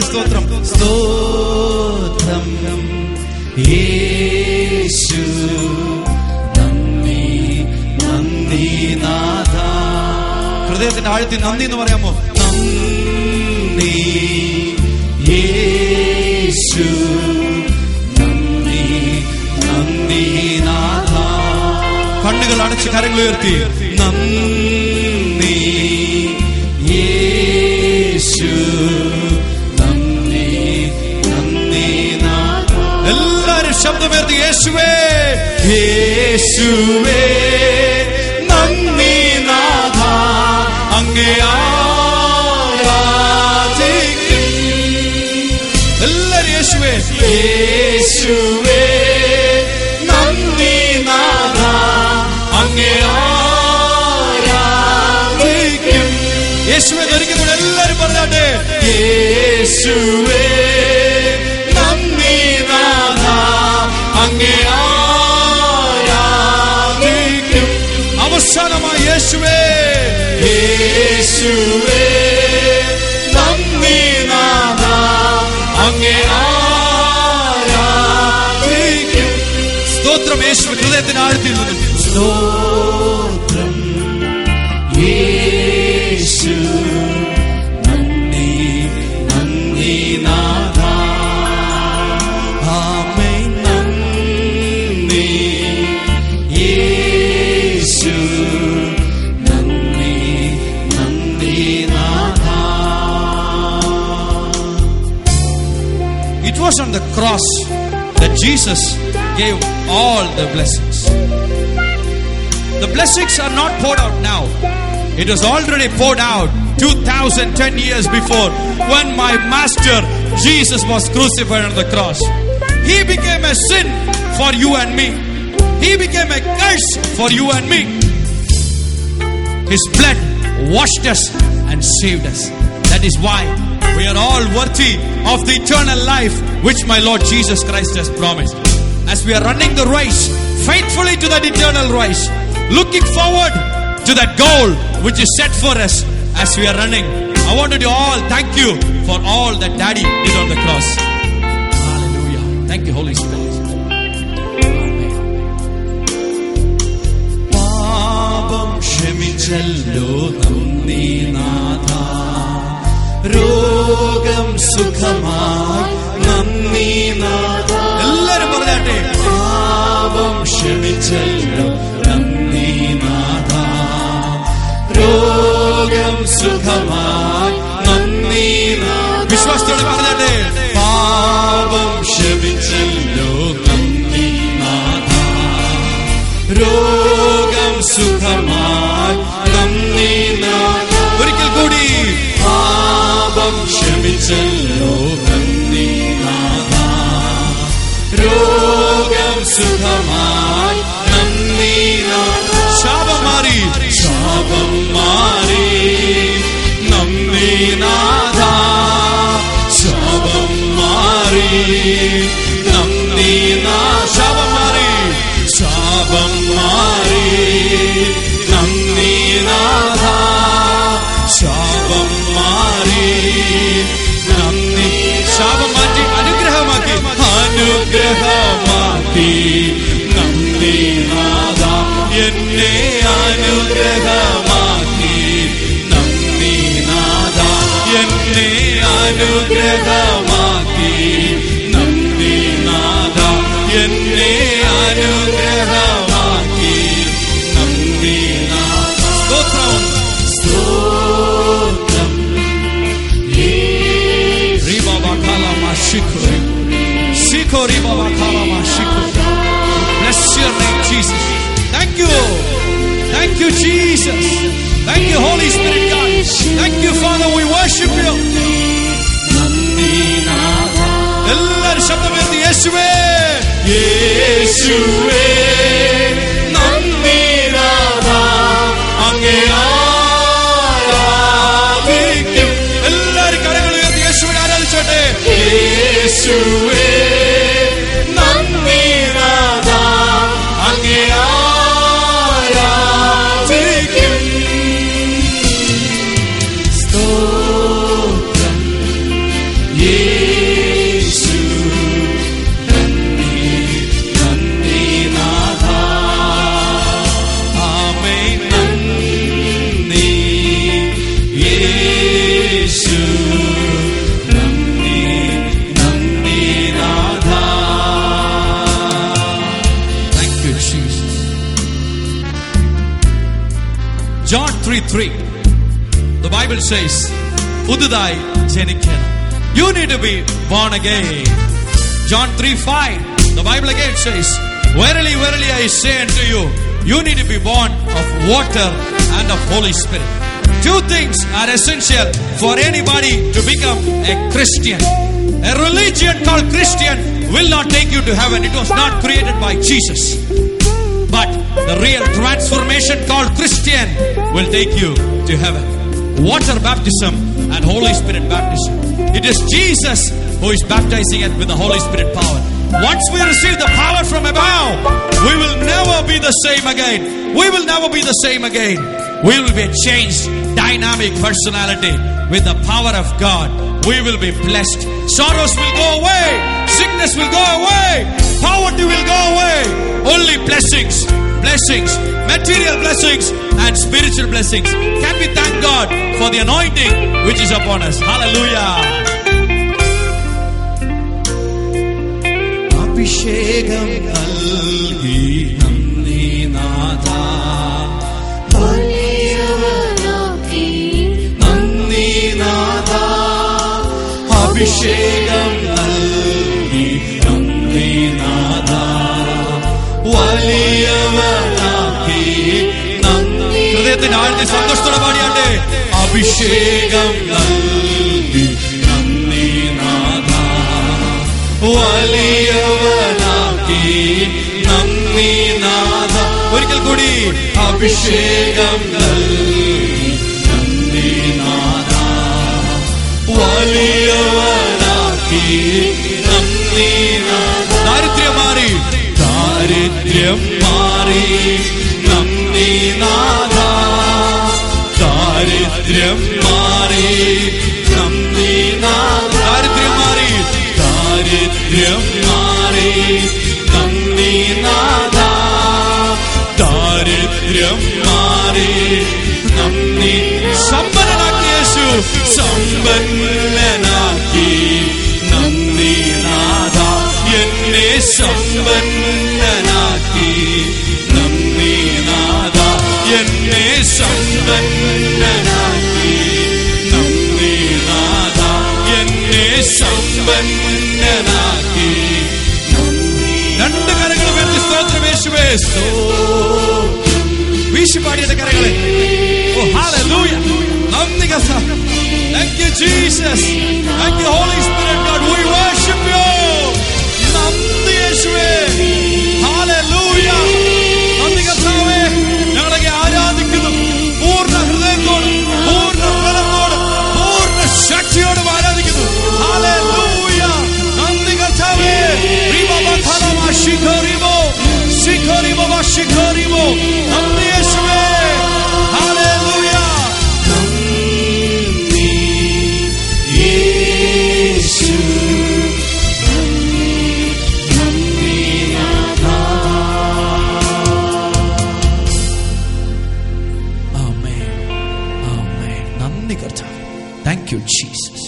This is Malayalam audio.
സ്തോത്രം. സ്തോത്രം യേശു, നന്ദി നന്ദി നാഥ. ഹൃദയത്തിന്റെ ആഴത്തിൽ നന്ദി എന്ന് പറയാമോ? നന്ദി യേശു, നന്ദി നന്ദി നാഥ. കണ്ണുകൾ അടച്ച് കരങ്ങൾ ഉയർത്തി നന്ദി യേശു, നന്ദി നന്ദി നാഥ. എല്ലാരും ശബ്ദമുയർത്തി യേശുവേ യേശുവേ നന്ദി നാഥ, അങ്ങേ ആരാധിക്കും. എല്ലാരും യേശുവേ യേശുവേ നന്ദി നാഥ, അങ്ങേ ആരാധിക്കും. യേശുവേ ധരിക്കുമ്പോൾ എല്ലാരും പറഞ്ഞാട്ടെ യേശുവേ നന്ദി നാഥ, അങ്ങേ ആരാധിക്കും. അവസാനമായി യേശുവേ യേശുവേ നന്ദി നാഥ, അങ്ങേ ആരാധിക്കും. സ്തോത്രം യേശുവേ. ഹൃദയത്തിന് ആഴത്തിൽ നിന്നും സ്തോത്രം യേശു, നന്ദി നന്ദി നാഥ. ആമേൻ. നന്ദി യേശു, നന്ദി നന്ദി നാഥ. It was on the cross that Jesus gave all the blessings. The blessings are not poured out now. It was already poured out 2010 years before, when my master Jesus was crucified on the cross. He became a sin for you and me. He became a curse for you and me. His blood washed us and saved us. That is why we are all worthy of the eternal life which my Lord Jesus Christ has promised. As we are running the race faithfully to that eternal race, looking forward to that goal which is set for us as we are running, I want to all thank you for all that Daddy did on the cross. Hallelujah. Thank you, Holy Spirit. Amen. പാപം ക്ഷമിച്ചല്ലോ നന്ദി നാഥ, രോഗം സുഖമായി നന്ദി നാഥ. എല്ലാരും പറഞ്ഞാട്ടെ പാപം ക്ഷമിച്ചല്ലോ നന്ദി നാഥ, രോഗം സുഖമായി നന്ദി നാഥ. വിശ്വാസത്തോടെ പറഞ്ഞാട്ടെ പാപം ക്ഷമിച്ചല്ലോ നന്ദി നാഥ, രോഗം സുഖമായി നന്ദി നാഥ. ഒരിക്കൽ കൂടി പാപം ക്ഷമിച്ചല്ലോ നന്ദി നാഥ, രോഗം സുഖമായി നന്ദി നാഥ. ശാപം മാറി, ശാപം മാറി നന്ദി നാഥ, ശാപം മാറി നന്ദി നാഥ. ശാപം മാറി, ശാപം മാറി നന്ദി നാഥ, ശാപം മാറി നന്ദി. ശാപം മാറ്റി അനുഗ്രഹമാക്കി, അനുഗ്രഹമാക്കി നന്ദി നാഥ. എന്നെ അനുഗ്രഹമാക്കി നന്ദി നാഥ, എന്നെ അനുഗ്രഹമാക്കി നന്ദി നാഥ, എന്നെ അനുഗ്രഹമാക്കി നന്ദി നാഥ. സ്തോത്രം, സ്തോത്രം. Bless your name, Jesus. Thank you. Thank you, Jesus. Thank you, Holy Spirit God. Thank you, Father. We worship you. എല്ലാവരും ശബ്ദമുയർത്തി യേശുവേ യേശുവേ നന്ദി നാഥ, അങ്ങേ ആരാധിക്കും. എല്ലാവരും കരങ്ങൾ ഉയർത്തി യേശുവിനെ ആരാധിച്ചോട്ടെ. യേശുവേ നന്ദി നാഥ, അങ്ങേ ആരാധിക്കും. സ്തോത്രം യേശുവേ 3. The Bible says, "Pududai jenikkanam." You need to be born again. John 3:5. The Bible again says, "Verily, verily, I say unto you, you need to be born of water and of Holy Spirit." Two things are essential for anybody to become a Christian. A religion called Christian will not take you to heaven. It was not created by Jesus. But the real transformation called Christian will take you to heaven. Water baptism and Holy Spirit baptism. It is Jesus who is baptizing it with the Holy Spirit power. Once we receive the power from above, we will never be the same again. We will never be the same again. We will be a changed, dynamic personality with the power of God. We will be blessed. Sorrows will go away. Sickness will go away. Poverty will go away. Only blessings, blessings, material blessings and spiritual blessings. Can we thank God for the anointing which is upon us? Hallelujah. Abhishekam nalgi namni nada. Abhishekam nalgi namni nada. Valiyavanaki namni. ഹൃദയത്തിന്റെ ആഴത്തിൽ സന്തോഷത്തോടെ പാടിയാട്ടെ. അഭിഷേകം നൽകി നന്ദി നാഥ. വലിയവനാക്കി നന്ദി നാഥ. ഒരിക്കൽ കൂടി. അഭിഷേകം നൽകി നന്ദി നാഥ. വലിയവനാക്കി നന്ദി നാഥ. ദാരിദ്ര്യം മാറി. ദാരിദ്ര്യം മാറി നന്ദി നാഥ. ദാരിദ്ര്യം മാറി നന്ദി നാഥ. ദാരിദ്ര്യം മാറി. ദാരിദ്ര്യം മാറി നന്ദി നാഥ. ദാരിദ്ര്യം മാറി നന്ദി. സമ്പന്നനാക്കി യേശു. സമ്പന്നനാക്കി നന്ദി നാഥ. എന്നെ സമ്പന്നനാക്കി നന്ദി നാഥ. എന്നെ സമ്പന്നനാക്കി നന്ദി നാഥ. എന്നെ സമ്പന്നനാക്കി. രണ്ട് കരങ്ങൾ ഉയർത്തി സ്തോത്രം യേശുവേ. വീശിപ്പാടിയുടെ കരങ്ങളെ. ഓ ഹല്ലേലൂയ. നന്ദി കർത്താവേ. Thank you Jesus. Thank you Holy Spirit God. We worship you. നന്ദി യേശുവേ. ഹല്ലേലൂയ. നന്ദി കർത്താവേ. ഞങ്ങളെ ആരാധിക്കുന്നു. പൂർണ്ണ ഹൃദയത്തോടും പൂർണ്ണ ബലത്തോടും പൂർണ്ണ ശക്തിയോടും ആരാധിക്കുന്നു. ഹല്ലേലൂയ. നന്ദി കർത്താവേ. റിബബതലമാ ശിഖരിബോ ശിഖരിബോ ശിഖരിബോ. നന്ദി യേശുവേ. ഹല്ലേലൂയ. നന്ദി യേശു. നന്ദി നാഥ. ആമേൻ. ആമേൻ. നന്ദി കർത്താവേ. Thank you Jesus.